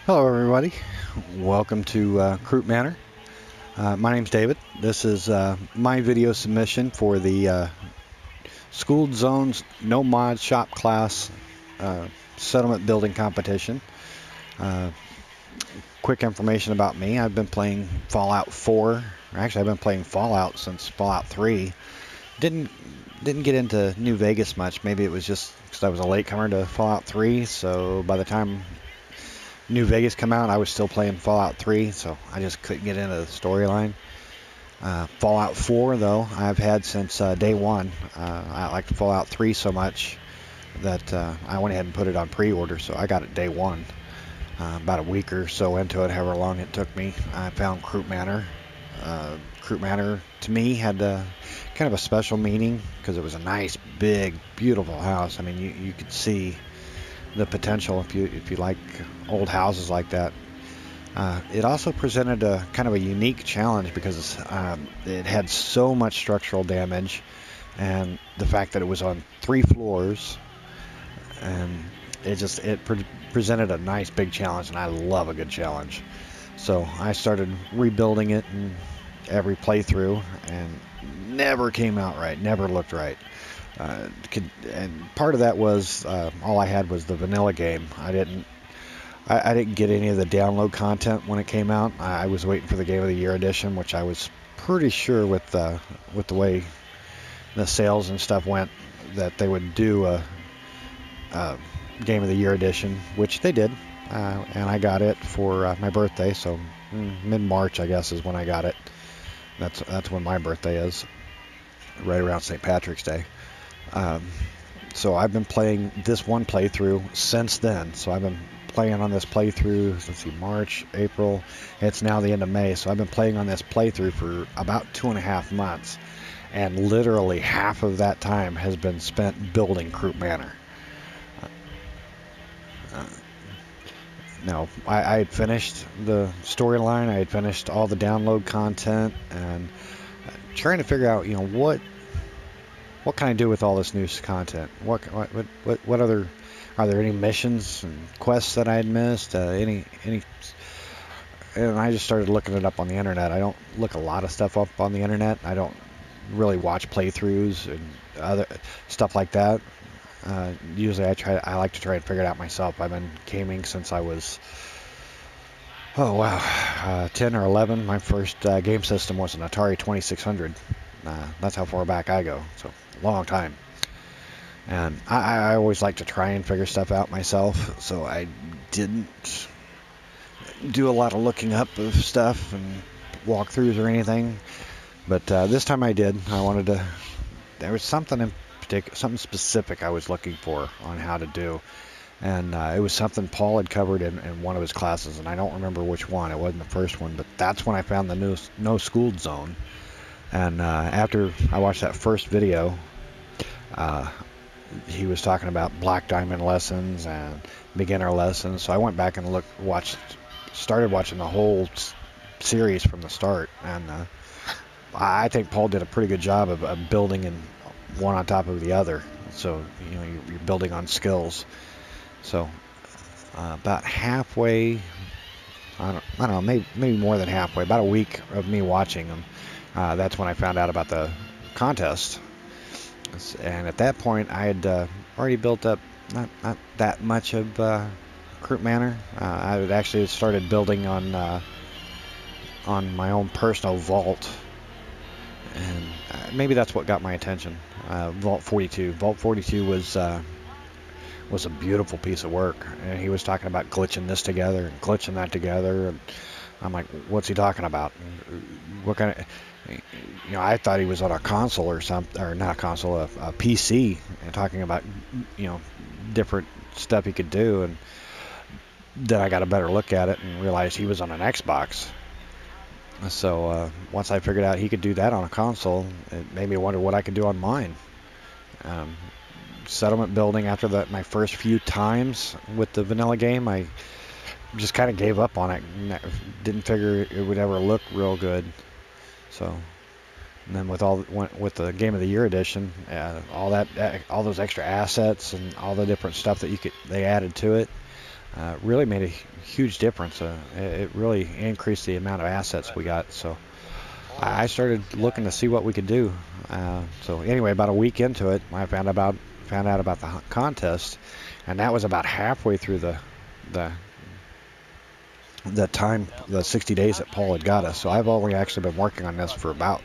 Hello, everybody. Welcome to Croup Manor. My name's David. This is my video submission for the Schooled Zones No Mod Shop Class uh, Settlement Building Competition. Uh, Quick information about me. I've been playing Fallout 4. Actually, I've been playing Fallout since Fallout 3. Didn't get into New Vegas much. Maybe it was just because I was a latecomer to Fallout 3. So by the time New Vegas come out, I was still playing Fallout 3, so I just couldn't get into the storyline. Fallout 4, though, I've had since day one. I liked Fallout 3 so much that I went ahead and put it on pre-order, so I got it day one. About a week or so into it, however long it took me, I found Croup Manor. Croup Manor, to me, had kind of a special meaning because it was a nice, big, beautiful house. I mean, you could see the potential if you like old houses like that. It also presented a kind of a unique challenge because it had so much structural damage, and the fact that it was on 3 floors, and it presented a nice big challenge, and I love a good challenge. So I started rebuilding it in every playthrough, and never came out right, never looked right. And part of that was all I had was the vanilla game. I didn't get any of the download content when it came out. I was waiting for the Game of the Year edition, which I was pretty sure with the way the sales and stuff went that they would do a Game of the Year edition, which they did, and I got it for my birthday. So mid-March, I guess, is when I got it. That's when my birthday is, right around St. Patrick's Day. So I've been playing this one playthrough since then. So I've been playing on this playthrough, let's see, March, April. It's now the end of May. So I've been playing on this playthrough for about 2.5 months. And literally half of that time has been spent building Croup Manor. No, I had finished the storyline. I had finished all the download content and trying to figure out, what can I do with all this new content? What other, are there any missions and quests that I had missed? And I just started looking it up on the internet. I don't look a lot of stuff up on the internet. I don't really watch playthroughs and other stuff like that. Usually I like to try and figure it out myself. I've been gaming since I was, 10 or 11. My first game system was an Atari 2600. That's how far back I go. So long time. And I always like to try and figure stuff out myself, so I didn't do a lot of looking up of stuff and walkthroughs or anything. But this time I did. There was something in particular, something specific I was looking for on how to do. And it was something Paul had covered in one of his classes, and I don't remember which one. It wasn't the first one, but that's when I found the No Schooled Zone. And after I watched that first video, he was talking about Black Diamond lessons and beginner lessons. So I went back and started watching the whole series from the start. And I think Paul did a pretty good job of building in one on top of the other. So, you're building on skills. So about halfway, I don't know, maybe more than halfway, about a week of me watching them, that's when I found out about the contest. And at that point, I had already built up not that much of Croup Manor. I had actually started building on my own personal vault, and maybe that's what got my attention. Vault 42. Vault 42 was a beautiful piece of work, and he was talking about glitching this together and glitching that together, and I'm like, what's he talking about? What kind of, I thought he was on a console or something, or not a console, a PC, and talking about, different stuff he could do. And then I got a better look at it and realized he was on an Xbox. So once I figured out he could do that on a console, it made me wonder what I could do on mine. Settlement building, after my first few times with the vanilla game, I just kind of gave up on it. Didn't figure it would ever look real good. So, and then with the Game of the Year edition, all those extra assets and all the different stuff that they added to it, really made a huge difference. It really increased the amount of assets we got. So I started looking to see what we could do. So anyway, about a week into it, I found out about the contest, and that was about halfway through the time, the 60 days that Paul had got us. So I've already actually been working on this for about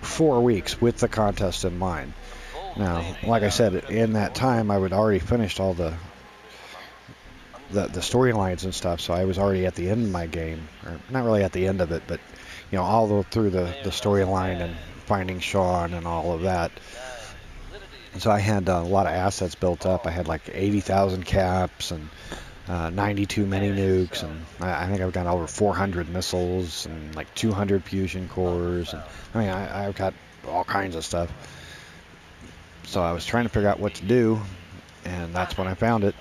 4 weeks with the contest in mind. Now, like I said, in that time I would already finished all the storylines and stuff, so I was already at the end of my game, or not really at the end of it, but all the through the storyline and finding Sean and all of that. So I had a lot of assets built up. I had like 80,000 caps and 92 mini nukes, and I think I've got over 400 missiles and like 200 fusion cores, and I mean I've got all kinds of stuff. So I was trying to figure out what to do, and that's when I found it.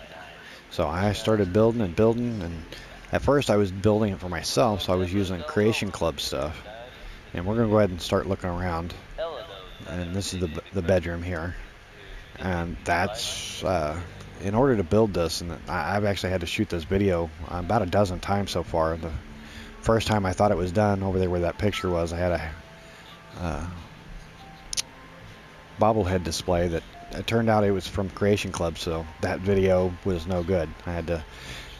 So I started building, and at first I was building it for myself, so I was using Creation Club stuff. And we're going to go ahead and start looking around. And this is the bedroom here. And that's, in order to build this, and I've actually had to shoot this video about a dozen times so far. The first time I thought it was done, over there where that picture was, I had a bobblehead display that it turned out it was from Creation Club, so that video was no good. I had to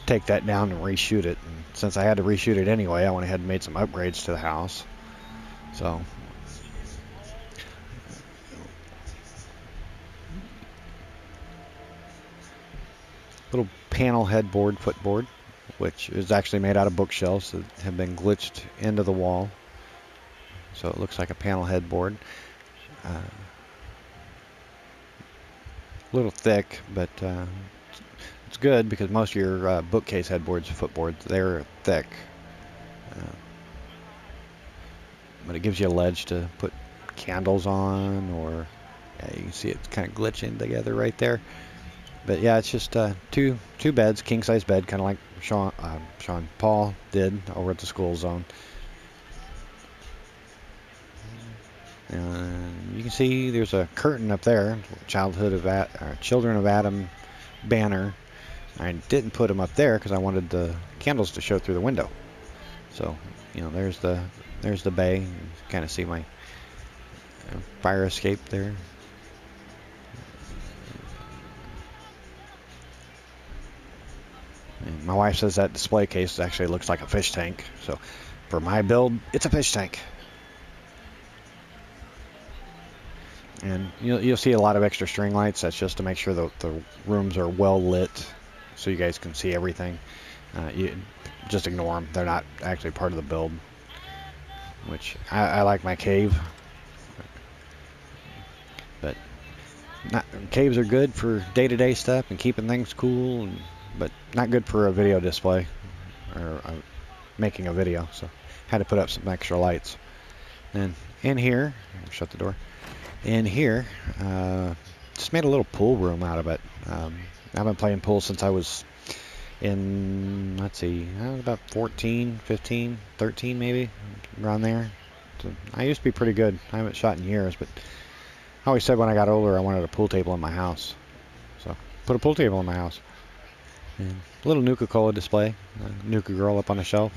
take that down and reshoot it. And since I had to reshoot it anyway, I went ahead and made some upgrades to the house. So little panel headboard, footboard, which is actually made out of bookshelves that have been glitched into the wall. So it looks like a panel headboard. A little thick, but it's good because most of your bookcase headboards, footboards, they're thick. But it gives you a ledge to put candles on, or you can see it's kind of glitching together right there. But yeah, it's just two beds, king size bed, kind of like Sean Paul did over at the school zone. And you can see there's a curtain up there, Children of Adam banner. I didn't put them up there because I wanted the candles to show through the window. So there's the bay. You kind of see my fire escape there. And my wife says that display case actually looks like a fish tank. So for my build, it's a fish tank. And you'll see a lot of extra string lights. That's just to make sure that the rooms are well lit, so you guys can see everything. You just ignore them. They're not actually part of the build. Which I like my cave, but caves are good for day-to-day stuff and keeping things cool, but not good for a video display or making a video. So had to put up some extra lights. And in here, shut the door. In here, just made a little pool room out of it. I've been playing pool since I was in, let's see, about 14, 15, 13 maybe, around there. So I used to be pretty good. I haven't shot in years, but I always said when I got older I wanted a pool table in my house. So put a pool table in my house. And a little Nuka-Cola display, Nuka Girl up on the shelf.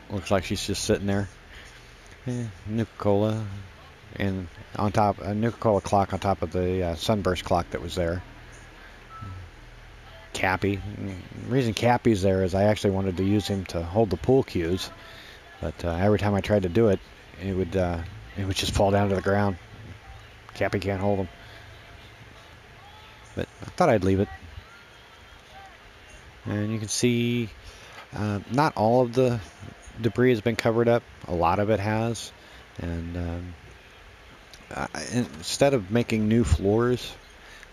Looks like she's just sitting there. Nuka-Cola. And on top, a Nuka-Cola clock on top of the Sunburst clock that was there. Cappy. The reason Cappy's there is I actually wanted to use him to hold the pool cues, but every time I tried to do it, it would just fall down to the ground. Cappy can't hold him. But I thought I'd leave it. And you can see not all of the debris has been covered up. A lot of it has. And instead of making new floors,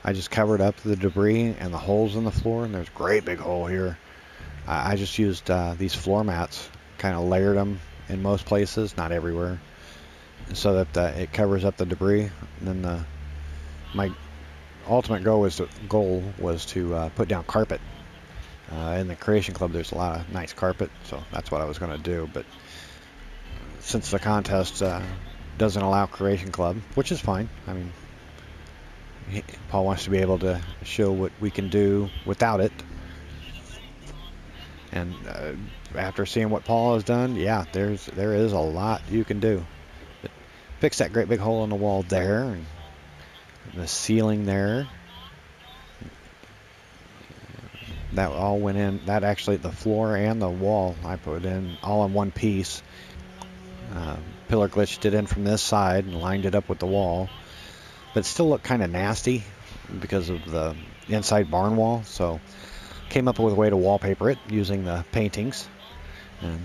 I just covered up the debris and the holes in the floor, and there's a great big hole here. I just used these floor mats, kind of layered them in most places, not everywhere, so that it covers up the debris. And then my ultimate goal was to put down carpet. In the Creation Club, there's a lot of nice carpet, so that's what I was going to do. But since the contest doesn't allow Creation Club, which is fine. I mean, Paul wants to be able to show what we can do without it. And after seeing what Paul has done, yeah, there is a lot you can do. But fix that great big hole in the wall there, and the ceiling there. That all went in. That actually, the floor and the wall I put in all in one piece. Pillar glitched it in from this side and lined it up with the wall, but it still looked kind of nasty because of the inside barn wall. So came up with a way to wallpaper it using the paintings, and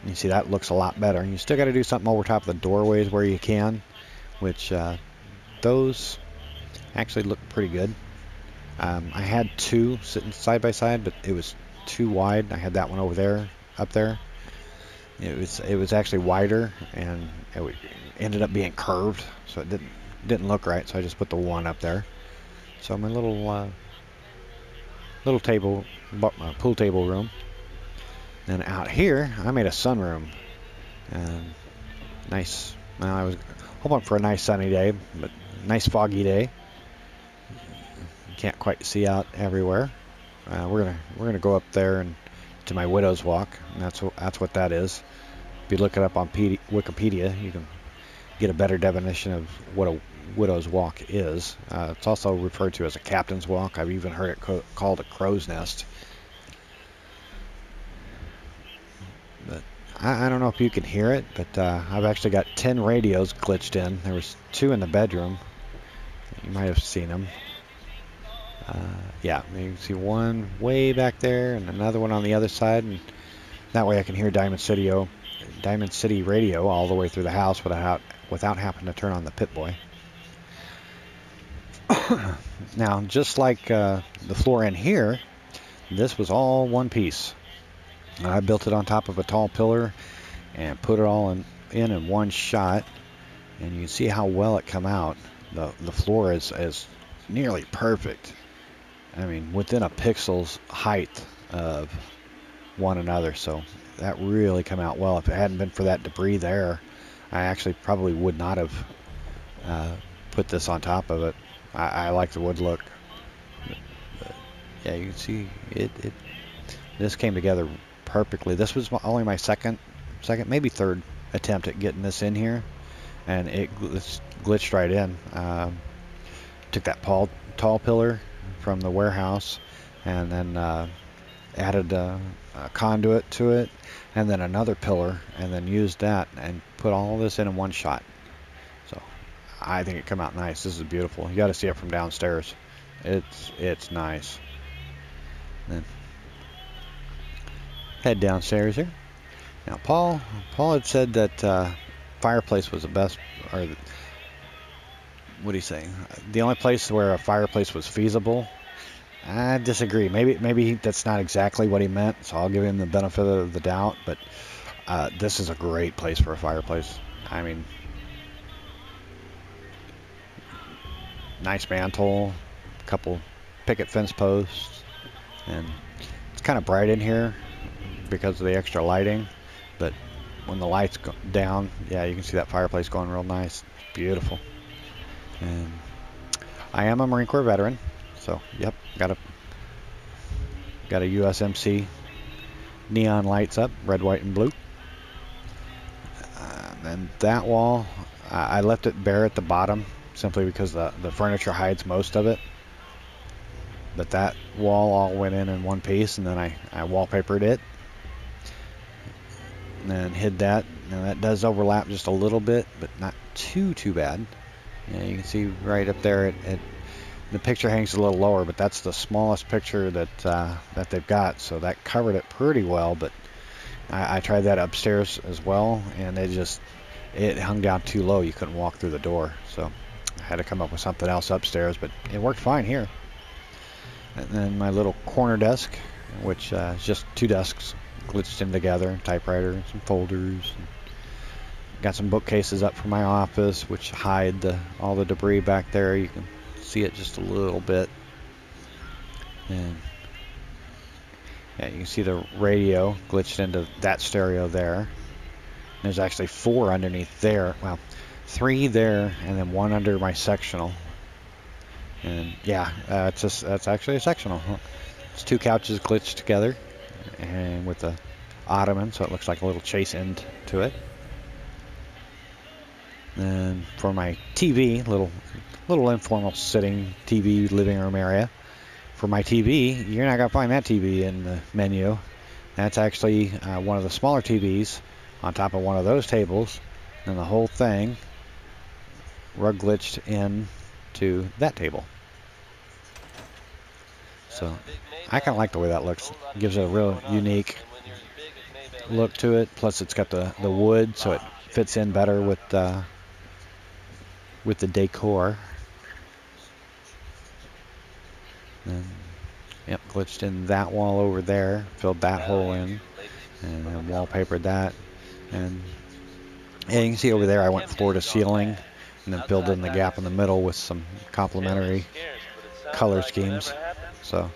you see that looks a lot better. You still got to do something over top of the doorways where you can, which those actually look pretty good. I had two sitting side by side, but it was too wide. I had that one over there, up there. It was actually wider, and it ended up being curved, so it didn't look right. So I just put the one up there. So my little table, pool table room. Then out here, I made a sunroom. And nice. Well, I was hoping for a nice sunny day, but nice foggy day. Can't quite see out everywhere. We're gonna go up there and to my widow's walk, and that's what that is. If you look it up on Wikipedia, you can get a better definition of what a widow's walk is. It's also referred to as a captain's walk. I've even heard it called a crow's nest. But I don't know if you can hear it, but I've actually got 10 radios glitched in. There was 2 in the bedroom. You might have seen them. Yeah, you can see one way back there and another one on the other side, and that way I can hear Diamond City Radio all the way through the house without having to turn on the Pip-Boy. Now, just like the floor in here, this was all one piece. I built it on top of a tall pillar and put it all in one shot, and you can see how well it come out. The floor is nearly perfect. I mean, within a pixel's height of one another, so that really come out well. If it hadn't been for that debris there, I actually probably would not have put this on top of it. I like the wood look. But yeah, you can see it. This came together perfectly. This was only my second, maybe third attempt at getting this in here, and it glitched right in. Took that tall pillar from the warehouse, and then added a conduit to it, and then another pillar, and then used that and put all this in one shot. So I think it come out nice. This is beautiful. You got to see it from downstairs. It's nice. Then head downstairs here. Now Paul had said that fireplace was the best, or what do you say? The only place where a fireplace was feasible. I disagree. Maybe that's not exactly what he meant, so I'll give him the benefit of the doubt. But this is a great place for a fireplace. I mean, nice mantle, couple picket fence posts, and it's kind of bright in here because of the extra lighting. But when the lights go down, yeah, you can see that fireplace going real nice. Beautiful. And I am a Marine Corps veteran, so yep, got a USMC neon lights up, red, white, and blue. And that wall, I left it bare at the bottom simply because the furniture hides most of it. But that wall all went in one piece, and then I wallpapered it and then hid that. Now that does overlap just a little bit, but not too bad. Yeah, you can see right up there. The picture hangs a little lower, but that's the smallest picture that they've got, so that covered it pretty well. But I tried that upstairs as well, and it hung down too low. You couldn't walk through the door, so I had to come up with something else upstairs. But it worked fine here. And then my little corner desk, which is just 2 desks glitched in together, typewriter, some folders. Got some bookcases up for my office, which hide all the debris back there. You can see it just a little bit. And yeah, you can see the radio glitched into that stereo there. There's actually 4 underneath there. Well, 3 there, and then 1 under my sectional. And yeah, that's actually a sectional. It's 2 couches glitched together. and with the ottoman, so it looks like a little chase end to it. And for my TV, little informal sitting TV living room area. For my TV, you're not gonna find that TV in the menu. That's actually one of the smaller TVs on top of one of those tables, and the whole thing rug glitched in to that table. So I kind of like the way that looks. It gives it a real unique look to it. Plus it's got the wood, so it fits in better with the decor. And yep, glitched in that wall over there, filled that hole in, and then wallpapered that. And yeah, you can see over there I went floor to ceiling and then filled in the gap in the middle with some complementary color schemes. So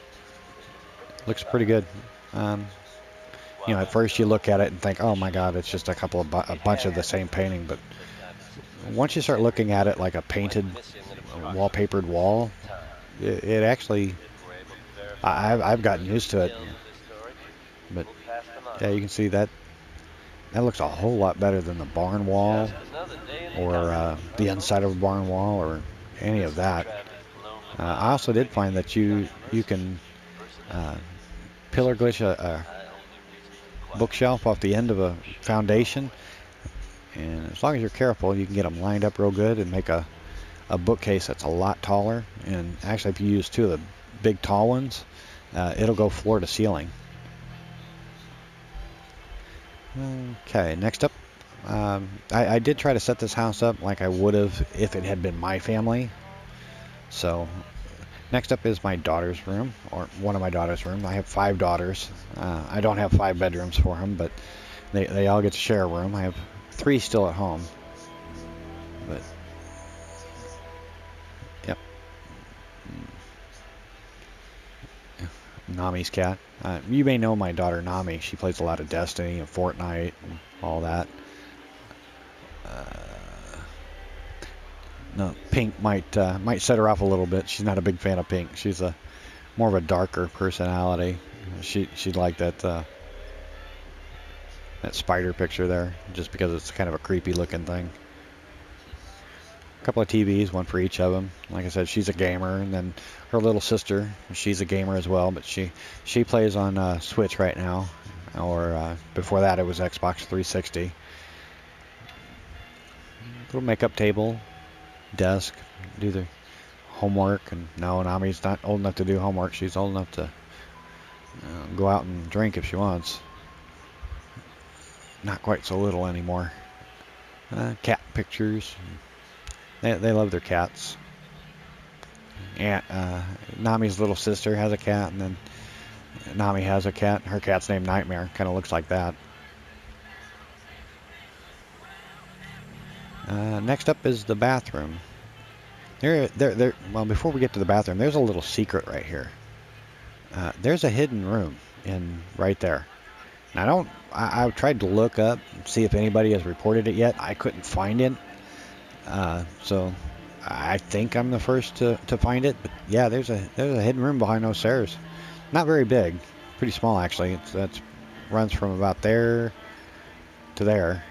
looks pretty good. You know, at first you look at it and think, oh my god, it's just a bunch of the same painting, but once you start looking at it like a painted wallpapered wall, it actually, I've gotten used to it. But yeah, you can see that looks a whole lot better than the barn wall or the inside of a barn wall or any of that. I also did find that you can pillar glitch a bookshelf off the end of a foundation, and as long as you're careful, you can get them lined up real good and make a bookcase that's a lot taller. And actually, if you use two of the big tall ones, it'll go floor to ceiling. Okay, next up, I did try to set this house up like I would have if it had been my family. So next up is my daughter's room, or one of my daughter's rooms. I have 5 daughters. I don't have 5 bedrooms for them, but they all get to share a room. I have 3 still at home. But yep, Nami's cat. You may know my daughter Nami. She plays a lot of Destiny and Fortnite and all that. No, pink might set her off a little bit. She's not a big fan of pink. She's more of a darker personality. She'd like that spider picture there, just because it's kind of a creepy looking thing. A couple of TVs, one for each of them. Like I said, she's a gamer, and then her little sister, she's a gamer as well, but she plays on Switch right now, or before that it was Xbox 360. Little makeup table, desk, do the homework. And no, Nami's not old enough to do homework. She's old enough to go out and drink if she wants. Not quite so little anymore. Cat pictures. They love their cats. And Nami's little sister has a cat, and then Nami has a cat. Her cat's named Nightmare. Kind of looks like that. Next up is the bathroom. Well, before we get to the bathroom, there's a little secret right here. There's a hidden room right there. And I've tried to look up, see if anybody has reported it yet. I couldn't find it. So I think I'm the first to find it. But yeah, there's a hidden room behind those stairs. Not very big, pretty small actually. That runs from about there to there.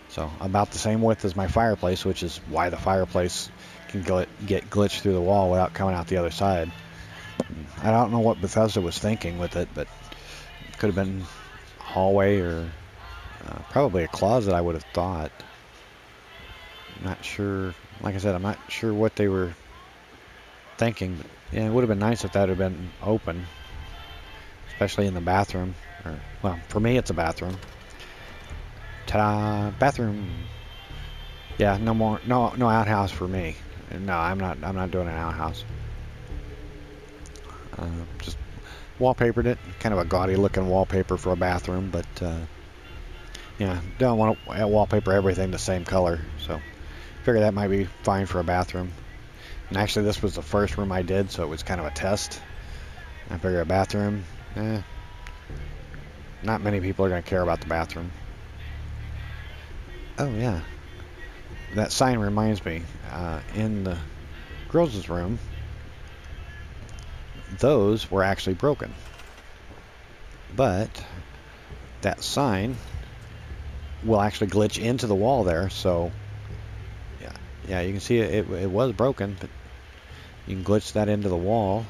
So about the same width as my fireplace, which is why the fireplace can get glitched through the wall without coming out the other side. I don't know what Bethesda was thinking with it, but it could have been a hallway or probably a closet, I would have thought. I'm not sure. Like I said, I'm not sure what they were thinking. But yeah, it would have been nice if that had been open, especially in the bathroom. Well, for me, it's a bathroom. Ta-da! Bathroom. Yeah, no outhouse for me. No, I'm not doing an outhouse. Just wallpapered it. Kind of a gaudy looking wallpaper for a bathroom, but yeah, don't want to wallpaper everything the same color. So figure that might be fine for a bathroom. And actually, this was the first room I did, so it was kind of a test. I figure a bathroom, not many people are going to care about the bathroom. Oh yeah, that sign reminds me, in the girls' room, those were actually broken. but that sign will actually glitch into the wall there. So yeah, you can see it was broken, but you can glitch that into the wall,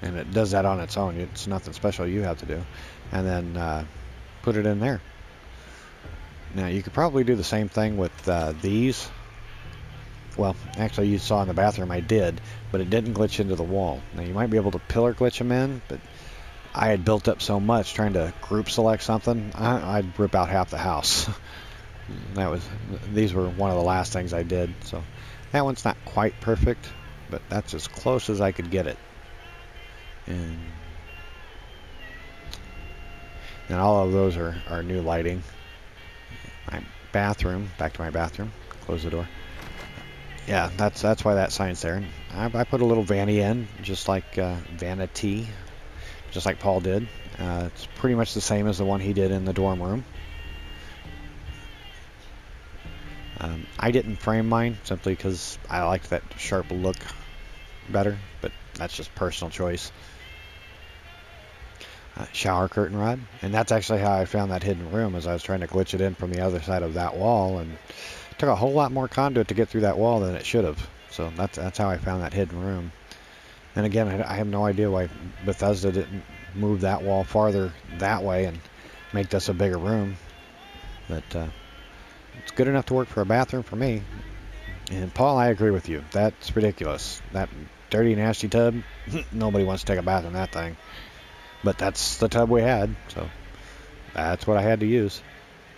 and it does that on its own. It's nothing special you have to do. And then put it in there. Now you could probably do the same thing with these. Well, actually you saw in the bathroom I did, but it didn't glitch into the wall. Now you might be able to pillar glitch them in, but I had built up so much trying to group select something, I'd rip out half the house. These were one of the last things I did. So that one's not quite perfect, but that's as close as I could get it. And all of those are new lighting. My bathroom, back to my bathroom, close the door. Yeah, that's why that sign's there. I put a little vanity in, just like vanity, just like Paul did. It's pretty much the same as the one he did in the dorm room. I didn't frame mine simply because I liked that sharp look better, but that's just personal choice. Shower curtain rod, and that's actually how I found that hidden room, as I was trying to glitch it in from the other side of that wall, and it took a whole lot more conduit to get through that wall than it should have. So that's how I found that hidden room. And again, I have no idea why Bethesda didn't move that wall farther that way and make this a bigger room, but it's good enough to work for a bathroom for me. And Paul, I agree with you. That's ridiculous. That dirty, nasty tub, nobody wants to take a bath in that thing. But that's the tub we had, so that's what I had to use.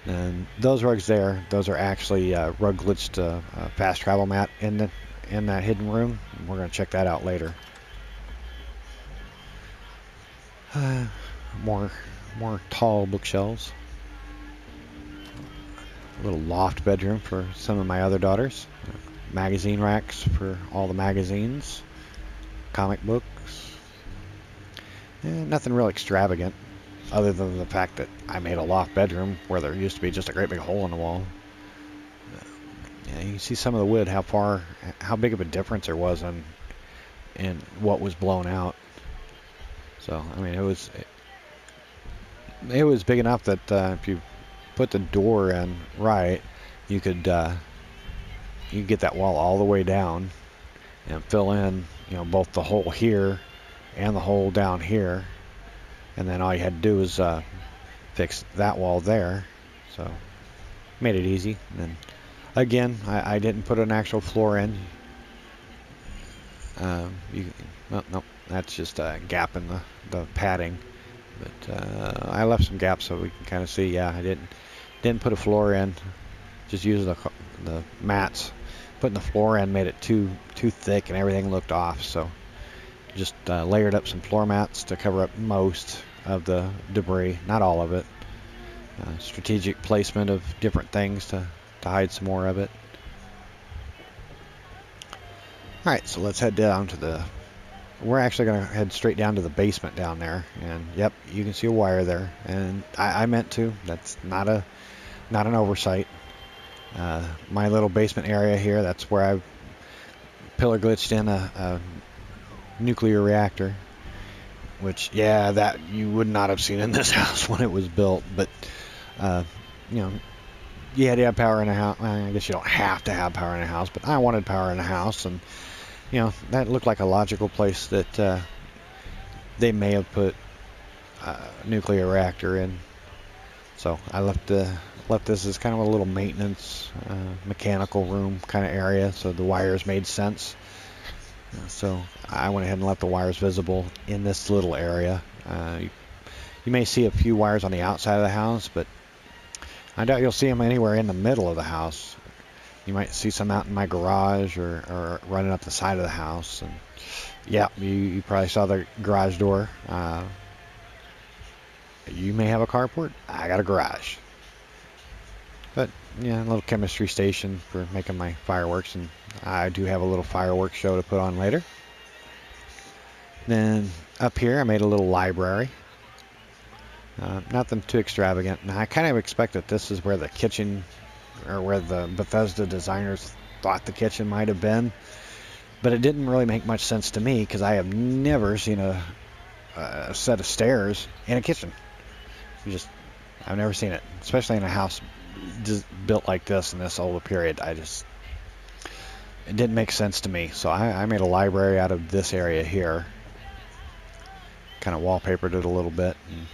And those rugs there, those are actually rug glitched fast travel mat in that hidden room. We're going to check that out later. More tall bookshelves. A little loft bedroom for some of my other daughters. Magazine racks for all the magazines. Comic books. Nothing real extravagant, other than the fact that I made a loft bedroom where there used to be just a great big hole in the wall. Yeah, you can see some of the wood, how big of a difference there was in what was blown out. So I mean, it was big enough that if you put the door in right, you could get that wall all the way down and fill in, both the hole here and the hole down here, and then all you had to do was fix that wall there. So made it easy. And then again, I didn't put an actual floor in. Nope, that's just a gap in the padding. But I left some gaps so we can kind of see. Yeah, I didn't put a floor in. Just used the mats. Putting the floor in made it too thick and everything looked off. So just layered up some floor mats to cover up most of the debris, not all of it. Strategic placement of different things to hide some more of it. All right, so let's head down to we're actually going to head straight down to the basement down there. And yep, you can see a wire there. And I meant to. That's not an oversight. My little basement area here, that's where I've pillar glitched in a nuclear reactor, which, yeah, that you would not have seen in this house when it was built. But you had to have power in a house. Well, I guess you don't have to have power in a house, but I wanted power in a house, and that looked like a logical place that they may have put a nuclear reactor in. So I left this as kind of a little maintenance mechanical room kind of area, so the wires made sense. So I went ahead and left the wires visible in this little area. You may see a few wires on the outside of the house, but I doubt you'll see them anywhere in the middle of the house. You might see some out in my garage or running up the side of the house. And yeah, you probably saw the garage door. You may have a carport. I got a garage. But yeah, a little chemistry station for making my fireworks, and I do have a little fireworks show to put on later. Then up here I made a little library. Nothing too extravagant. Now I kind of expect that this is where the kitchen, or where the Bethesda designers thought the kitchen might have been, but it didn't really make much sense to me because I have never seen a set of stairs in a kitchen. I've never seen it, especially in a house built like this in this old period. It didn't make sense to me. So I made a library out of this area here. Kind of wallpapered it a little bit. And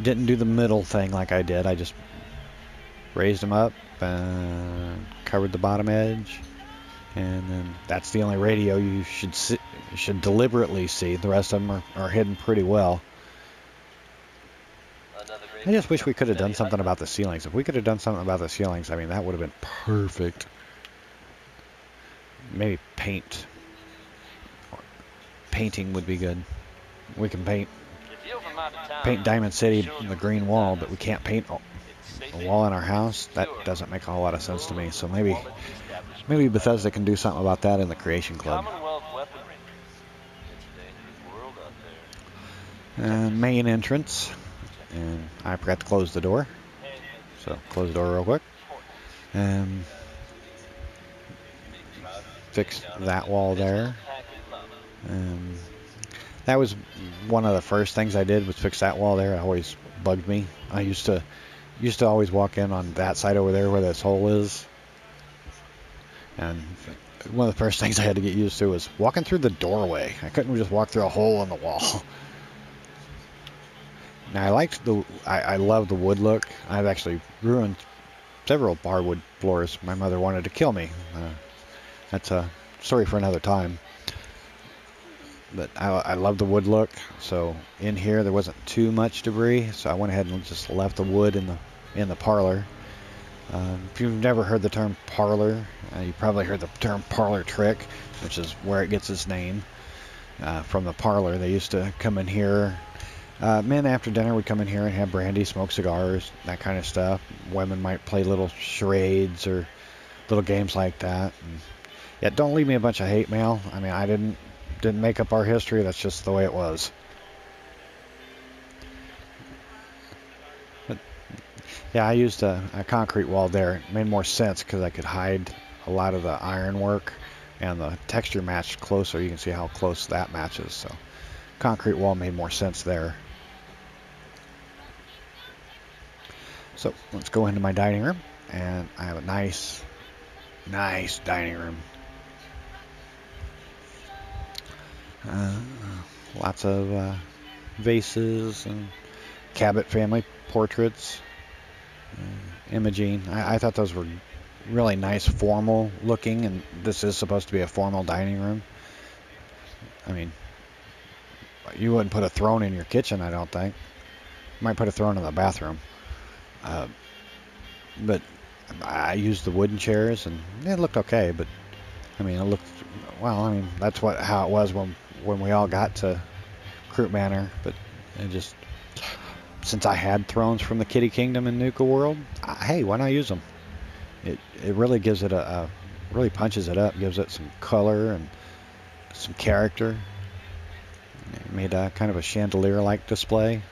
didn't do the middle thing like I did. I just raised them up and covered the bottom edge. And then that's the only radio you should deliberately see. The rest of them are hidden pretty well. I just wish we could have done something about the ceilings. If we could have done something about the ceilings, I mean, that would have been perfect. Maybe painting would be good. We can paint Diamond City on the green wall, but we can't paint a wall in our house. That doesn't make a whole lot of sense to me. So maybe Bethesda can do something about that in the Creation Club. And main entrance. And I forgot to close the door. So close the door real quick. And fix that wall there. And that was one of the first things I did, was fix that wall there. It always bugged me. I used to always walk in on that side over there where this hole is. And one of the first things I had to get used to was walking through the doorway. I couldn't just walk through a hole in the wall. Now I love the wood look. I've actually ruined several hardwood floors. My mother wanted to kill me. That's a story for another time. But I love the wood look. So in here there wasn't too much debris, so I went ahead and just left the wood in the parlor. If you've never heard the term parlor, you probably heard the term parlor trick, which is where it gets its name. From the parlor, they used to come in here. Men after dinner would come in here and have brandy, smoke cigars, that kind of stuff. Women might play little charades or little games like that. And yeah, don't leave me a bunch of hate mail. I mean, I didn't make up our history. That's just the way it was. But yeah, I used a concrete wall there. It made more sense because I could hide a lot of the ironwork, and the texture matched closer. You can see how close that matches. So concrete wall made more sense there. So let's go into my dining room, and I have a nice dining room. Lots of vases and Cabot family portraits, imaging. I thought those were really nice, formal looking, and this is supposed to be a formal dining room. I mean, you wouldn't put a throne in your kitchen, I don't think. You might put a throne in the bathroom. But I used the wooden chairs, and it looked okay. But I mean, it looked well. I mean, that's how it was when we all got to Kroot Manor. But it just, since I had thrones from the Kitty Kingdom in Nuka World, hey, why not use them? It really gives it really punches it up, gives it some color and some character. It made kind of a chandelier-like display.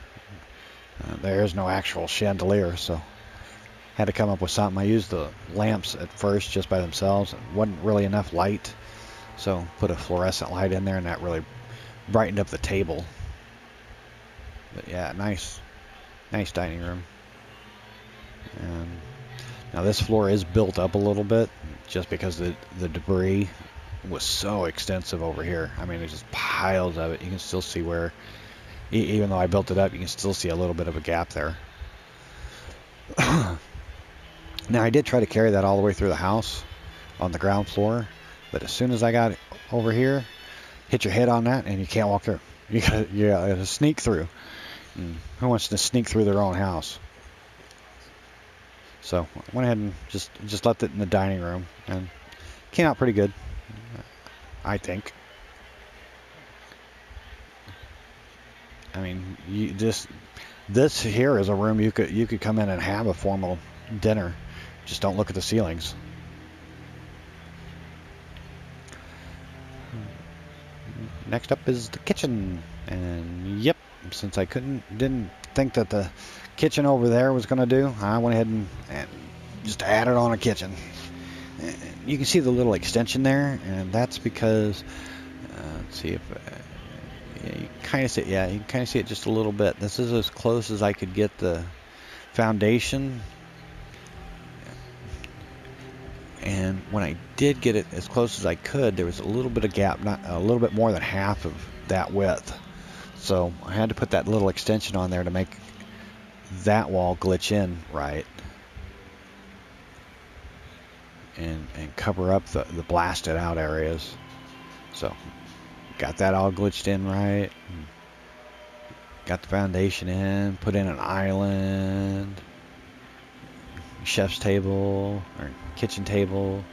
There is no actual chandelier, so had to come up with something. I used the lamps at first just by themselves. It wasn't really enough light, so put a fluorescent light in there, and that really brightened up the table. But yeah, nice dining room. And now this floor is built up a little bit just because the debris was so extensive over here. I mean, there's just piles of it. You can still see where, even though I built it up, you can still see a little bit of a gap there. Now, I did try to carry that all the way through the house on the ground floor, but as soon as I got over here, hit your head on that and you can't walk through. You gotta sneak through. And who wants to sneak through their own house? So I went ahead and just left it in the dining room, and came out pretty good, I think. I mean, this here is a room you could come in and have a formal dinner. Just don't look at the ceilings. Next up is the kitchen, and yep, since I didn't think that the kitchen over there was going to do, I went ahead and just added on a kitchen. You can see the little extension there, and that's because let's see if Yeah, you kind of see, yeah, you can kind of see it just a little bit. This is as close as I could get the foundation. And when I did get it as close as I could, there was a little bit of gap, not a little bit more than half of that width. So I had to put that little extension on there to make that wall glitch in right, and cover up the blasted out areas. So got that all glitched in right. Got the foundation in, put in an island, chef's table or kitchen table,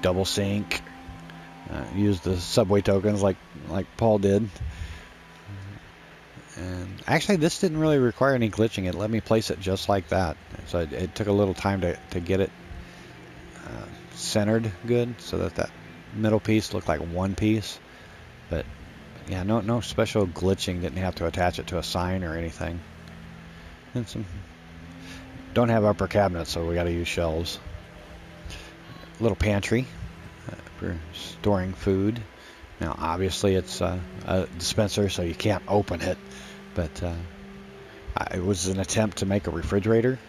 double sink. Used the subway tokens like Paul did. And actually, this didn't really require any glitching. It let me place it just like that. So it took a little time to get it centered good, so that middle piece looked like one piece. But yeah, no special glitching. Didn't have to attach it to a sign or anything. And don't have upper cabinets, so we got to use shelves. Little pantry for storing food. Now, obviously, it's a dispenser, so you can't open it. But it was an attempt to make a refrigerator,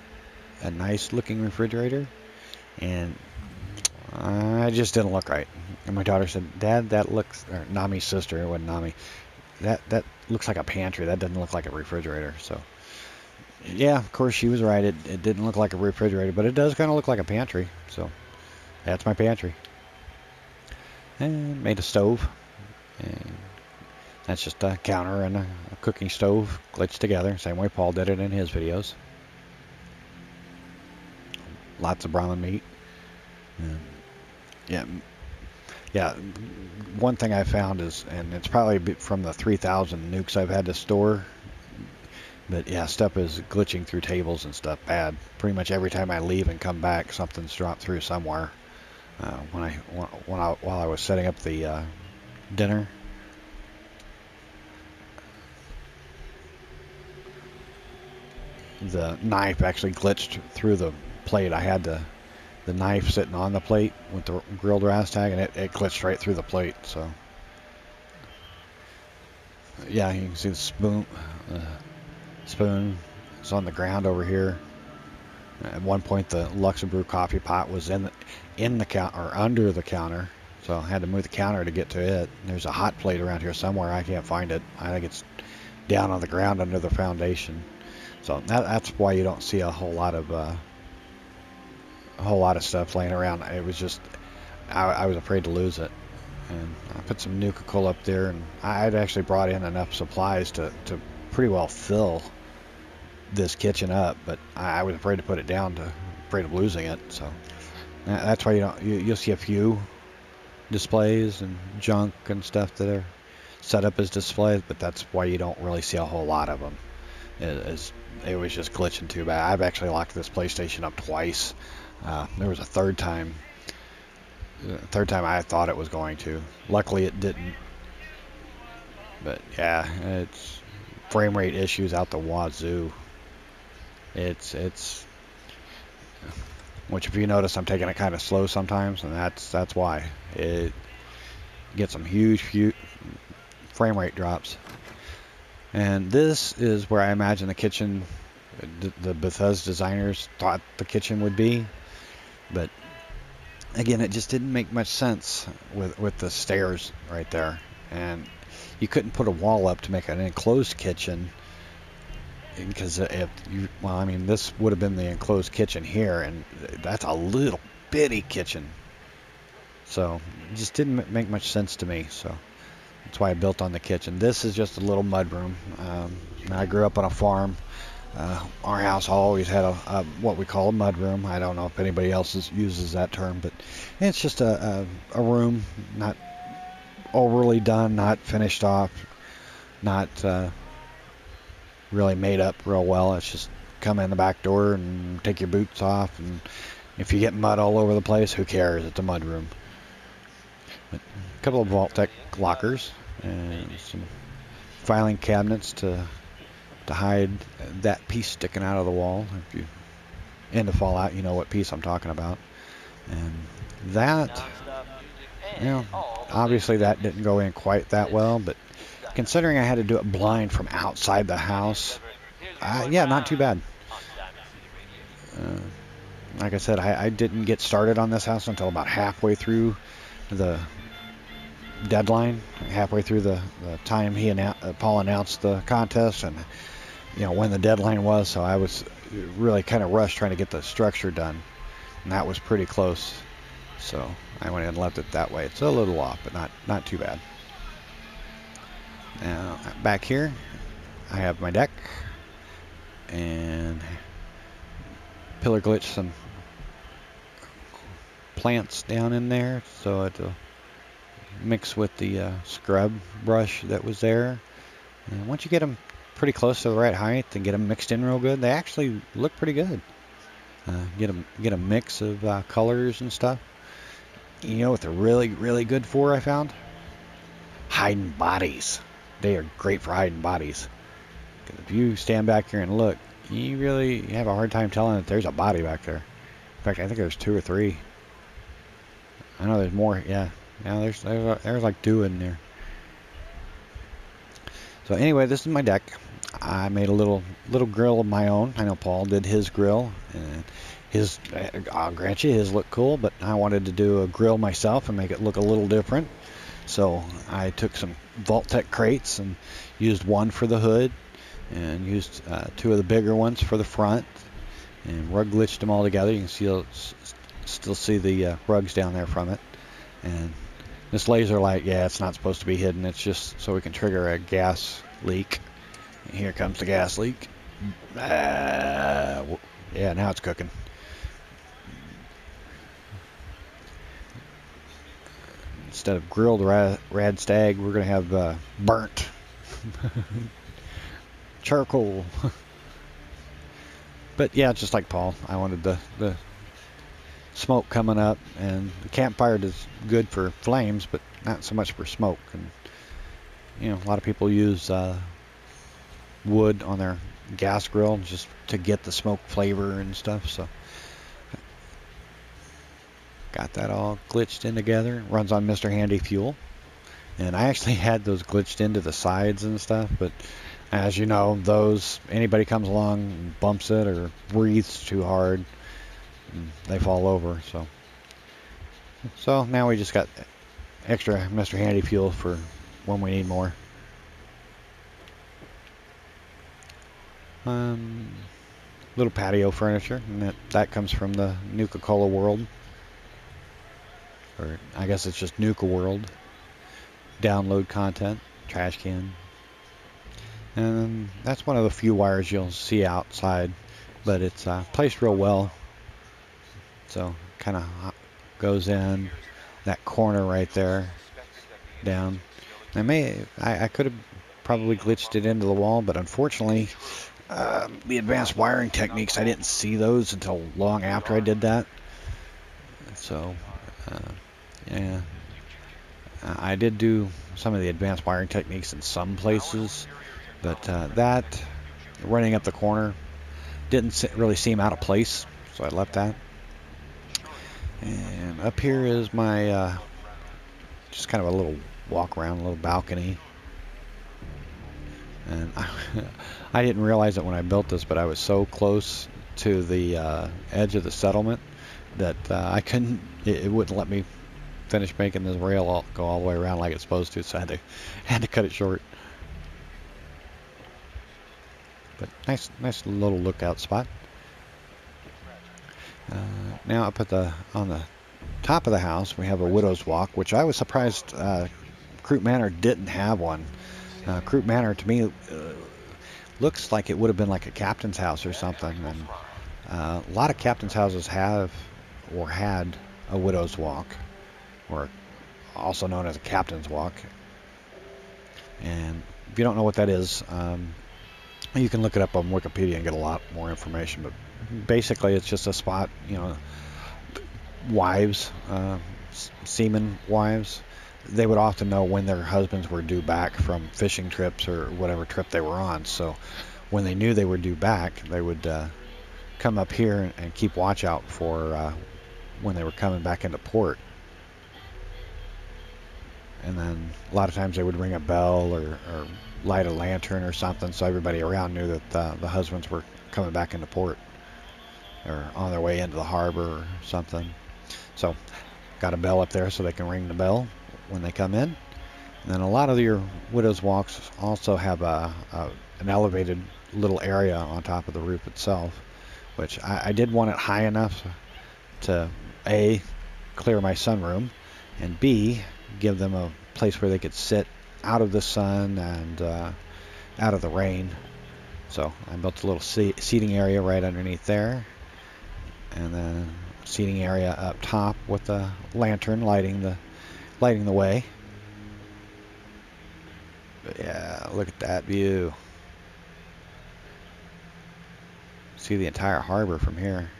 a nice-looking refrigerator, and it just didn't look right. And my daughter said, "Dad, that looks," or Nami's sister, it wasn't Nami, that looks like a pantry. That doesn't look like a refrigerator. So, yeah, of course, she was right. It didn't look like a refrigerator, but it does kind of look like a pantry. So, that's my pantry. And made a stove. And that's just a counter and a cooking stove glitched together, same way Paul did it in his videos. Lots of Brahmin meat. Yeah. One thing I found is, and it's probably from the 3,000 nukes I've had to store, but yeah, stuff is glitching through tables and stuff bad. Pretty much every time I leave and come back, something's dropped through somewhere. While I was setting up the dinner. The knife actually glitched through the plate. I had the knife sitting on the plate with the grilled ras tag, and it glitched right through the plate. So yeah, you can see the spoon is on the ground over here. At one point, the Luxembourg coffee pot was in the counter or under the counter, so I had to move the counter to get to it. There's a hot plate around here somewhere. I can't find it. I think it's down on the ground under the foundation. So that's why you don't see a whole lot of stuff laying around. It was just I was afraid to lose it, and I put some Nuka-Cola up there, and I'd actually brought in enough supplies to pretty well fill this kitchen up, but I was afraid to put it down, afraid of losing it. So that's why you'll see a few displays and junk and stuff that are set up as displays, but that's why you don't really see a whole lot of them. It was just glitching too bad. I've actually locked this PlayStation up twice. There was a third time. Third time I thought it was going to. Luckily it didn't. But yeah, it's frame rate issues out the wazoo. It's which, if you notice, I'm taking it kind of slow sometimes, and that's why. It gets some huge frame rate drops. And this is where I imagine the kitchen, the Bethesda designers thought the kitchen would be. But again, it just didn't make much sense with the stairs right there. And you couldn't put a wall up to make an enclosed kitchen, because this would have been the enclosed kitchen here, and that's a little bitty kitchen. So it just didn't make much sense to me. So that's why I built on the kitchen. This is just a little mud room. I grew up on a farm. Our house always had a what we call a mud room. I don't know if anybody else uses that term, but it's just a room, not overly done, not finished off, not really made up real well. It's just come in the back door and take your boots off, and if you get mud all over the place, who cares? It's a mud room. But a couple of Vault-Tec lockers and some filing cabinets to hide that piece sticking out of the wall. If you into Fallout, you know what piece I'm talking about. And that, obviously that didn't go in quite that well, but considering I had to do it blind from outside the house, yeah, not too bad. Like I said, I didn't get started on this house until about halfway through the deadline, halfway through the time Paul announced the contest, and when the deadline was. So I was really kind of rushed trying to get the structure done, and that was pretty close. So I went ahead and left it that way. It's a little off, but not too bad. Now back here, I have my deck and pillar glitch some plants down in there so it'll mix with the scrub brush that was there. And once you get them pretty close to the right height and get them mixed in real good, they actually look pretty good. Get a mix of colors and stuff. You know what they're really good for, I found? Hiding bodies. They are great for hiding bodies. Because if you stand back here and look, you really have a hard time telling that there's a body back there. In fact, I think there's 2 or 3. I know there's more. Yeah, there's like 2 in there. So anyway, this is my deck. I made a little grill of my own. I know Paul did his grill, and I'll grant you, his looked cool, but I wanted to do a grill myself and make it look a little different. So I took some Vault-Tec crates and used one for the hood, and used 2 of the bigger ones for the front, and rug glitched them all together. You can still see the rugs down there from it. And this laser light, yeah, it's not supposed to be hidden. It's just so we can trigger a gas leak. And here comes the gas leak. Yeah, now it's cooking. Instead of grilled rad stag, we're going to have burnt charcoal. But yeah, just like Paul, I wanted the smoke coming up, and the campfire is good for flames, but not so much for smoke. And a lot of people use wood on their gas grill just to get the smoke flavor and stuff. So got that all glitched in together. It runs on Mr. Handy fuel, and I actually had those glitched into the sides and stuff, but as you know, anybody comes along and bumps it or breathes too hard, they fall over. So now we just got extra Mr. Handy fuel for when we need more. Little patio furniture, and that comes from the Nuka-Cola World, or I guess it's just Nuka World. Download content, trash can, and that's one of the few wires you'll see outside, but it's placed real well. So kind of goes in that corner right there, down. I could have probably glitched it into the wall, but unfortunately, the advanced wiring techniques, I didn't see those until long after I did that. So, yeah, I did do some of the advanced wiring techniques in some places, but that running up the corner didn't really seem out of place, so I left that. And up here is my just kind of a little walk around, a little balcony. And I didn't realize it when I built this, but I was so close to the edge of the settlement that I couldn't. It wouldn't let me finish making this rail go all the way around like it's supposed to, so I had to cut it short. But nice little lookout spot. Now up on the top of the house, we have a widow's walk, which I was surprised Croop Manor didn't have one. Croop Manor, to me, looks like it would have been like a captain's house or something. And a lot of captain's houses have or had a widow's walk, or also known as a captain's walk. And if you don't know what that is, you can look it up on Wikipedia and get a lot more information. But basically, it's just a spot, wives, seaman wives, they would often know when their husbands were due back from fishing trips or whatever trip they were on. So when they knew they were due back, they would come up here and keep watch out for when they were coming back into port. and then a lot of times they would ring a bell or light a lantern or something, so everybody around knew that the husbands were coming back into port or on their way into the harbor or something. So got a bell up there so they can ring the bell when they come in. And then a lot of your widow's walks also have an elevated little area on top of the roof itself, which I did want it high enough to A, clear my sunroom, and B, give them a place where they could sit out of the sun and out of the rain. So I built a little seating area right underneath there, and then a seating area up top with a lantern lighting the way. But yeah, look at that view. See the entire harbor from here.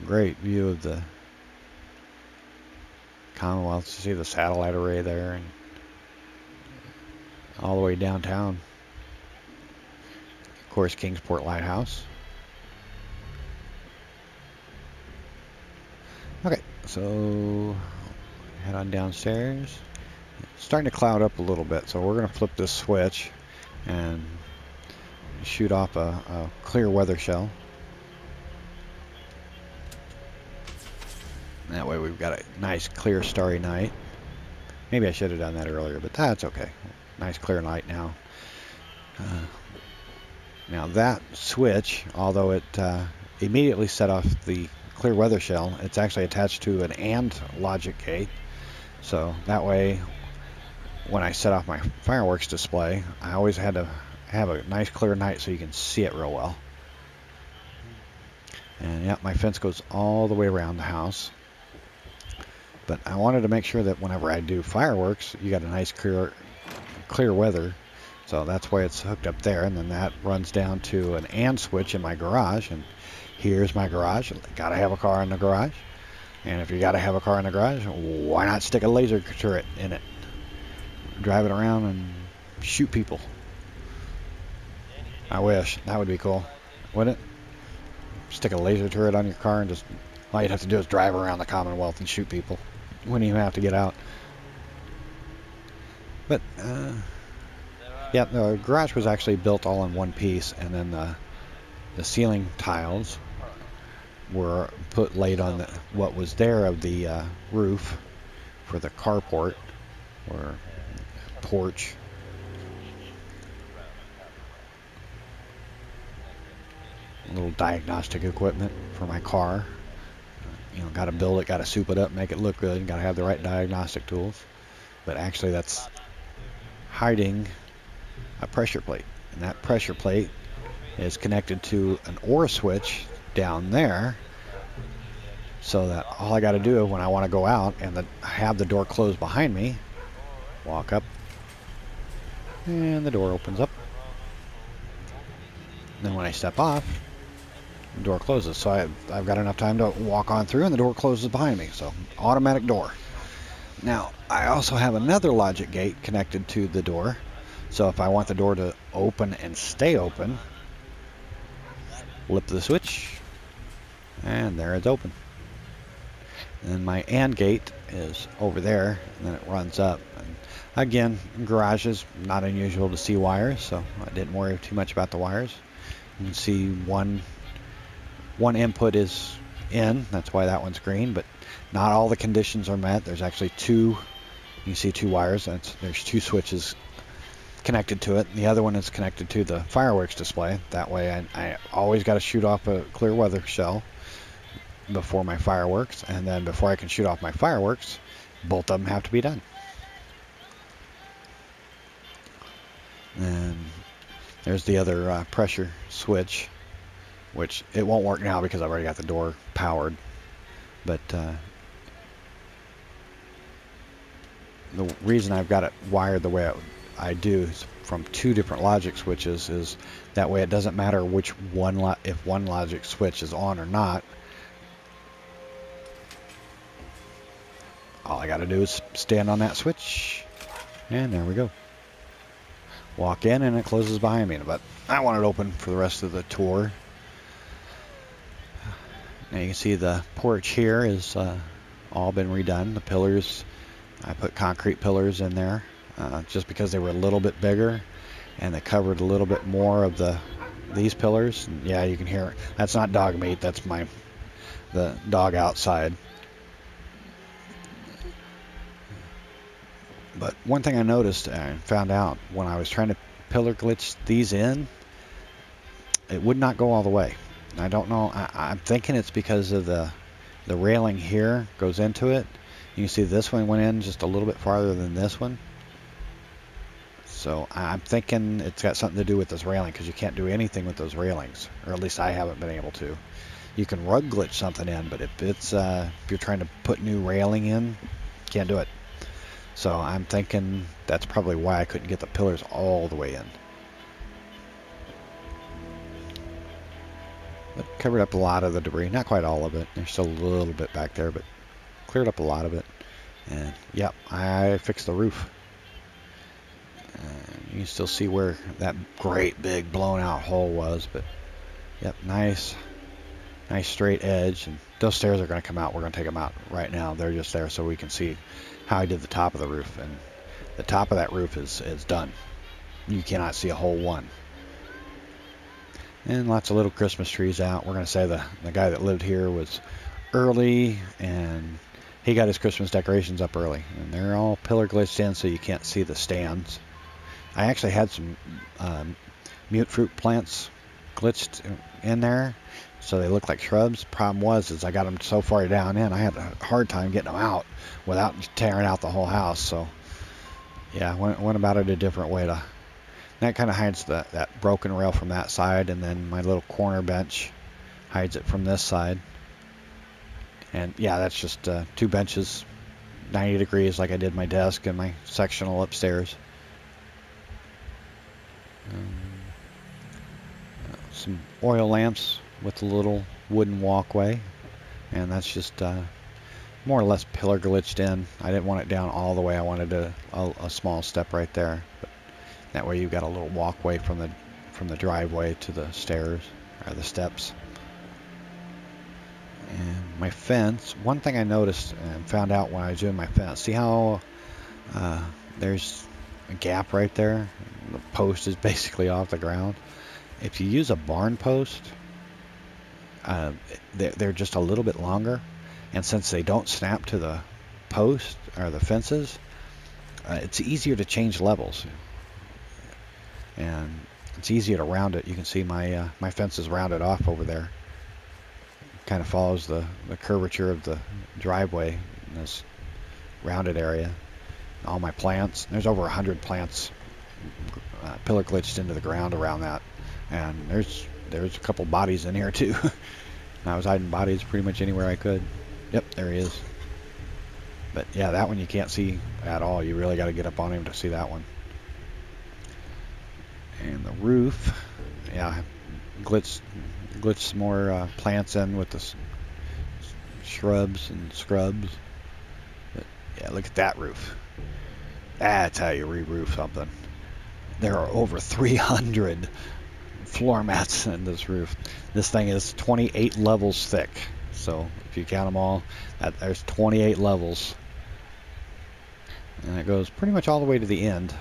Great view of the Commonwealth. You see the satellite array there and all the way downtown. Of course, Kingsport Lighthouse. Okay, so head on downstairs. It's starting to cloud up a little bit, so we're going to flip this switch and shoot off a clear weather shell. That way we've got a nice clear starry night. Maybe I should have done that earlier, but that's okay. Nice clear night now. Now that switch, although it immediately set off the clear weather shell, it's actually attached to an AND logic gate. So that way when I set off my fireworks display, I always had to have a nice clear night so you can see it real well. And yeah, my fence goes all the way around the house. But I wanted to make sure that whenever I do fireworks, you got a nice clear weather. So that's why it's hooked up there. And then that runs down to an AND switch in my garage. And here's my garage. Got to have a car in the garage. And if you got to have a car in the garage, why not stick a laser turret in it? Drive it around and shoot people. I wish. That would be cool. Wouldn't it? Stick a laser turret on your car and just all you'd have to do is drive around the Commonwealth and shoot people. Wouldn't even have to get out. But yeah, the garage was actually built all in one piece, and then the ceiling tiles were laid on what was there of the roof for the carport or porch. A little diagnostic equipment for my car. You know, got to build it, got to soup it up, make it look good, got to have the right diagnostic tools. But actually that's hiding a pressure plate. And that pressure plate is connected to an OR switch down there, so that all I got to do when I want to go out and have the door closed behind me, walk up, and the door opens up. And then when I step off, the door closes. So I've got enough time to walk on through and the door closes behind me. So automatic door. Now I also have another logic gate connected to the door. So if I want the door to open and stay open, flip the switch and there it's open. And my AND gate is over there and then it runs up. And again, garage is not unusual to see wires, so I didn't worry too much about the wires. You can see one input is in, that's why that one's green, but not all the conditions are met. There's actually two, you see two wires, there's two switches connected to it. The other one is connected to the fireworks display. That way I always got to shoot off a clear weather shell before my fireworks, and then before I can shoot off my fireworks, both of them have to be done. And there's the other pressure switch, which it won't work now because I've already got the door powered. But the reason I've got it wired the way I do is from two different logic switches, is that way it doesn't matter which one, if one logic switch is on or not. All I got to do is stand on that switch And there we go. Walk in and it closes behind me, but I want it open for the rest of the tour. Now you can see the porch here is all been redone. The pillars, I put concrete pillars in there just because they were a little bit bigger and they covered a little bit more of these pillars. And yeah, you can hear it. That's not dog meat. That's the dog outside. But one thing I noticed and found out when I was trying to pillar glitch these in, it would not go all the way. I don't know. I'm thinking it's because of the railing here goes into it. You can see this one went in just a little bit farther than this one. So I'm thinking it's got something to do with this railing, because you can't do anything with those railings, or at least I haven't been able to. You can rug glitch something in, but if you're trying to put new railing in, can't do it. So I'm thinking that's probably why I couldn't get the pillars all the way in. But covered up a lot of the debris, not quite all of it. There's still a little bit back there, but cleared up a lot of it. And yep, I fixed the roof. You can still see where that great big blown out hole was, but yep, nice straight edge. And those stairs are going to come out. We're going to take them out right now. They're just there so we can see how I did the top of the roof. And the top of that roof is done. You cannot see a whole one. And lots of little Christmas trees out. We're going to say the guy that lived here was early, and he got his Christmas decorations up early. And they're all pillar glitched in so you can't see the stands. I actually had some mute fruit plants glitched in there, so they look like shrubs. Problem was I got them so far down in, I had a hard time getting them out without tearing out the whole house. So yeah, went about it a different way. That kind of hides that broken rail from that side, and then my little corner bench hides it from this side. And yeah, that's just 2 benches, 90 degrees, like I did my desk and my sectional upstairs. Some oil lamps with a little wooden walkway, and that's just more or less pillar glitched in. I didn't want it down all the way. I wanted a small step right there, but that way you've got a little walkway from the driveway to the stairs or the steps. And my fence, one thing I noticed and found out when I was doing my fence, see how there's a gap right there? The post is basically off the ground. If you use a barn post, they're just a little bit longer, and since they don't snap to the post or the fences, it's easier to change levels, and it's easier to round it. You can see my fence is rounded off over there. Kind of follows the curvature of the driveway in this rounded area. All my plants, there's over 100 plants pillar glitched into the ground around that, and there's a couple bodies in here too. I was hiding bodies pretty much anywhere I could. Yep, there he is. But yeah, that one you can't see at all. You really got to get up on him to see that one. And the roof, yeah, glitched some more plants in with the shrubs and scrubs. But yeah, look at that roof. That's how you re-roof something. There are over 300 floor mats in this roof. This thing is 28 levels thick. So if you count them all, there's 28 levels. And it goes pretty much all the way to the end.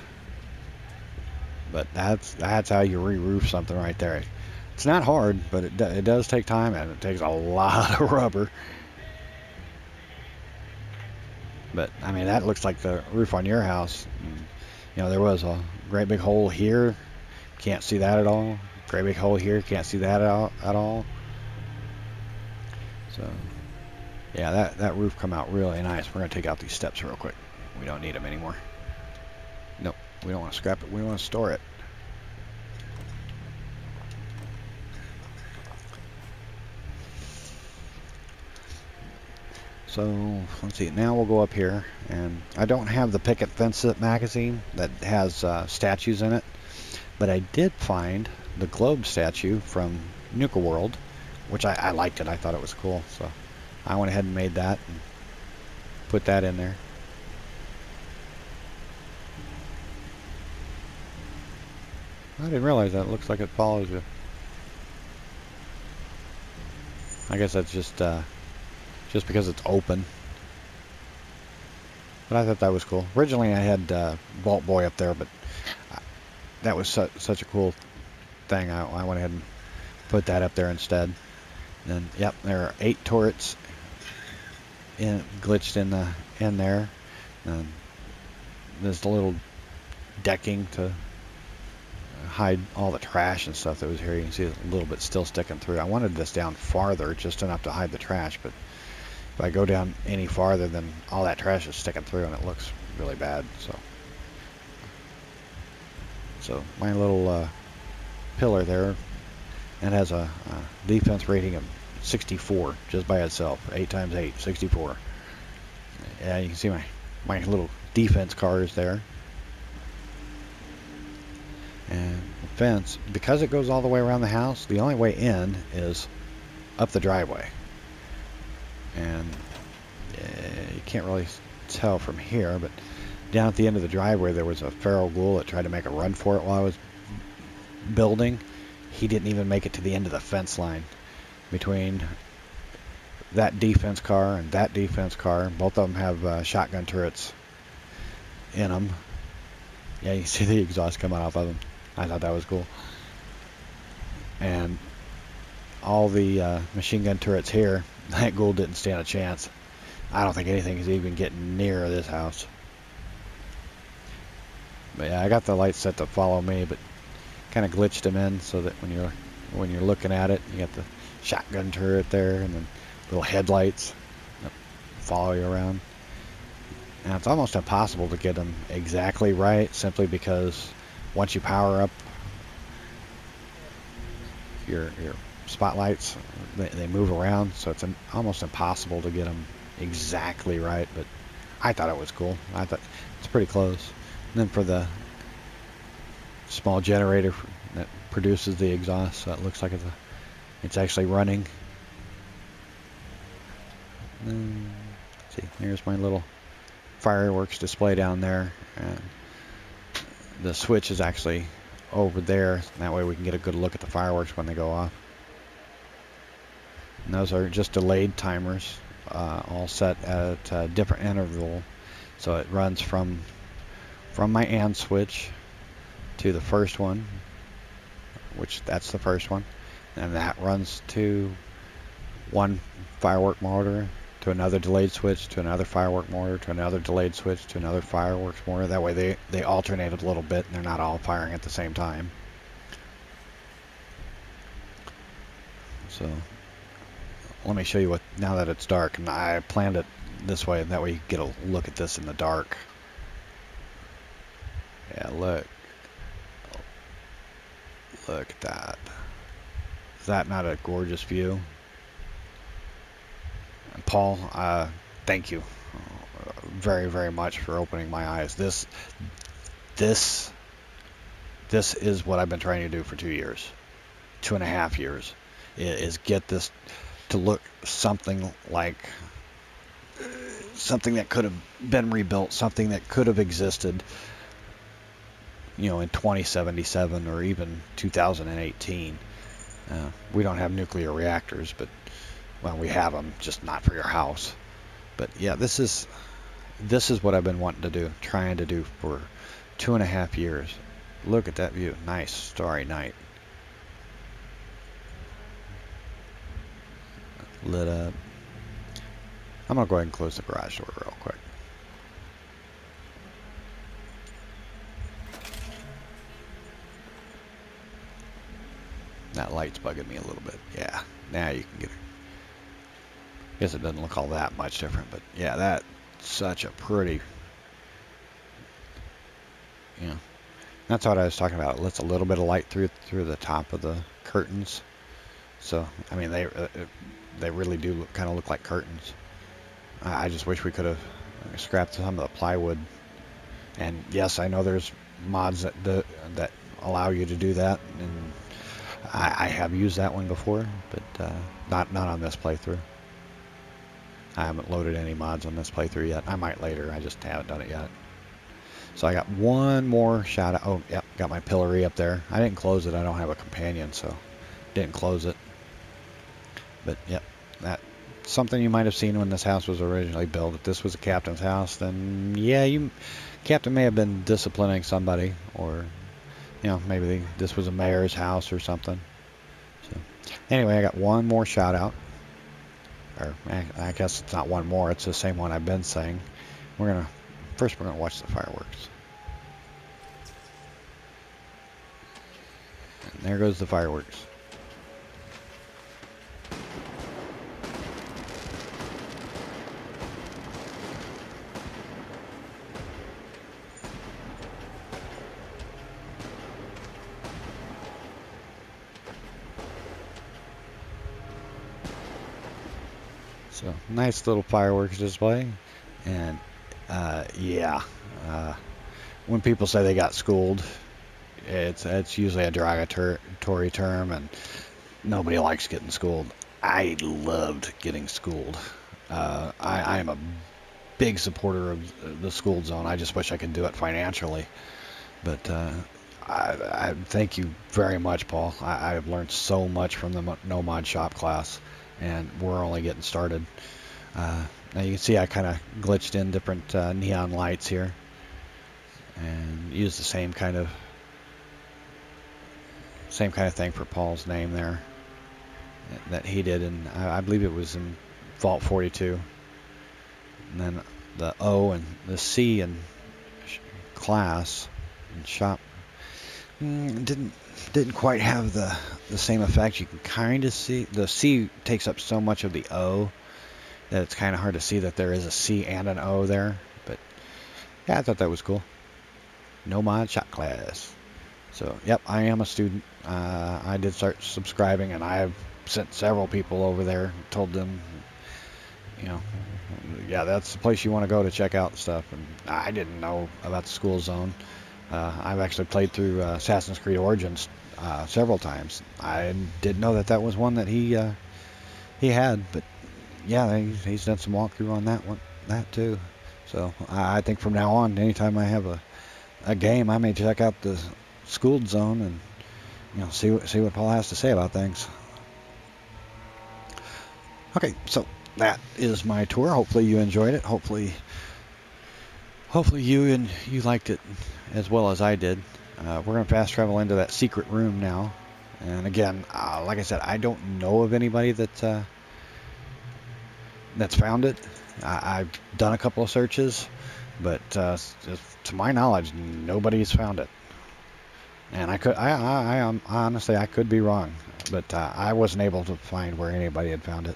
But that's how you re-roof something right there. It's not hard, but it does take time, and it takes a lot of rubber. But I mean, that looks like the roof on your house. You know, there was a great big hole here. Can't see that at all. Great big hole here. Can't see that at all. So yeah, that roof come out really nice. We're gonna take out these steps real quick. We don't need them anymore. Nope, we don't want to scrap it. We want to store it. So let's see. Now we'll go up here, and I don't have the Picket Fence It magazine that has statues in it, but I did find the globe statue from Nuka World, which I liked it. I thought it was cool, so I went ahead and made that and put that in there. I didn't realize that. It looks like it follows you. I guess that's just because it's open. But I thought that was cool. Originally I had Vault Boy up there, but that was such a cool thing. I went ahead and put that up there instead. And yep, there are 8 turrets glitched in there. And there's a little decking to hide all the trash and stuff that was here. You can see a little bit still sticking through. I wanted this down farther, just enough to hide the trash, but if I go down any farther, then all that trash is sticking through and it looks really bad. So my little pillar there, it has a defense rating of 64 just by itself. 8 times 8, 64. Yeah, you can see my little defense cars there. And the fence, because it goes all the way around the house, the only way in is up the driveway. And you can't really tell from here, but down at the end of the driveway there was a feral ghoul that tried to make a run for it while I was building. He didn't even make it to the end of the fence line between that defense car and that defense car. Both of them have shotgun turrets in them. Yeah, you see the exhaust coming off of them. I thought that was cool. And all the machine gun turrets here, that ghoul didn't stand a chance. I don't think anything is even getting near this house. But yeah, I got the lights set to follow me, but kind of glitched them in so that when you're looking at it, you got the shotgun turret there and then little headlights that follow you around. Now it's almost impossible to get them exactly right, simply because once you power up your spotlights, they move around, so it's almost impossible to get them exactly right. But I thought it was cool. I thought it's pretty close. And then for the small generator that produces the exhaust, so it looks like it's actually running. Let's see, here's my little fireworks display down there, and the switch is actually over there. That way we can get a good look at the fireworks when they go off. And those are just delayed timers, all set at a different interval, so it runs from my AND switch to the first one, which that's the first one, and that runs to one firework motor, to another delayed switch, to another firework motor, to another delayed switch, to another fireworks motor. That way they alternate a little bit and they're not all firing at the same time. So let me show you what, now that it's dark, and I planned it this way, and that way you get a look at this in the dark. Yeah, look at that. Is that not a gorgeous view? And Paul, thank you very, very much for opening my eyes. This is what I've been trying to do for 2 years, 2.5 years, is get this to look something like something that could have been rebuilt, something that could have existed, you know, in 2077 or even 2018. We don't have nuclear reactors, but, well, we have them, just not for your house. But yeah, this is what I've been wanting to do, trying to do for 2.5 years. Look at that view. Nice starry night. Lit up. I'm gonna go ahead and close the garage door real quick. That light's bugging me a little bit. Yeah, now you can get it. Guess it doesn't look all that much different, but yeah, that's such a pretty, you know, that's what I was talking about. It lets a little bit of light through the top of the curtains. So, I mean, they really do kind of look like curtains. I just wish we could have scrapped some of the plywood. And yes, I know there's mods that allow you to do that, and I have used that one before, but not on this playthrough. I haven't loaded any mods on this playthrough yet. I might later. I just haven't done it yet. So I got one more shout out. Oh, yep, got my pillory up there. I didn't close it. I don't have a companion, so didn't close it. But yep, that's something you might have seen when this house was originally built. If this was a captain's house, then yeah, captain may have been disciplining somebody, or maybe this was a mayor's house or something. So anyway, I got one more shout out. Or I guess it's not one more. It's the same one I've been saying. First we're gonna watch the fireworks. And there goes the fireworks. So nice little fireworks display, and yeah, when people say they got schooled, it's usually a derogatory term, and nobody likes getting schooled. I loved getting schooled. I am a big supporter of the schooled zone. I just wish I could do it financially, but I thank you very much, Paul. I've learned so much from the No Mod Shop class, and we're only getting started. Now you can see I kind of glitched in different neon lights here, and used the same kind of thing for Paul's name there that he did, and I believe it was in Vault 42. And then the O and the C in class and shop didn't quite have the same effect. You can kind of see the C takes up so much of the O that it's kind of hard to see that there is a C and an O there. But yeah, I thought that was cool. No Mod Shop class. So yep, I am a student. I did start subscribing, and I've sent several people over there, told them, yeah, that's the place you want to go to check out stuff. And I didn't know about the school zone. I've actually played through Assassin's Creed Origins several times. I didn't know that was one that he had, but yeah, he's done some walkthrough on that too. So I think from now on, anytime I have a game, I may check out the schooled zone and see what Paul has to say about things. Okay, so that is my tour. Hopefully you enjoyed it. Hopefully you liked it as well as I did. We're going to fast travel into that secret room now. And again, like I said, I don't know of anybody that's found it. I've done a couple of searches, but to my knowledge, nobody's found it. And I honestly, I could be wrong, but I wasn't able to find where anybody had found it.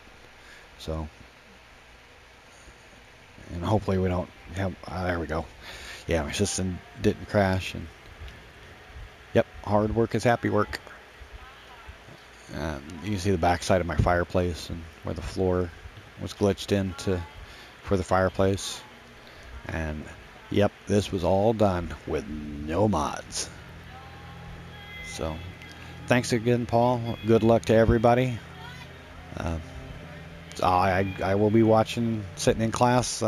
So, and hopefully we don't have, there we go. Yeah, my system didn't crash, and yep, hard work is happy work. You can see the back side of my fireplace and where the floor was glitched into for the fireplace. And yep, this was all done with no mods. So thanks again, Paul. Good luck to everybody. I will be sitting in class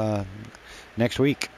next week.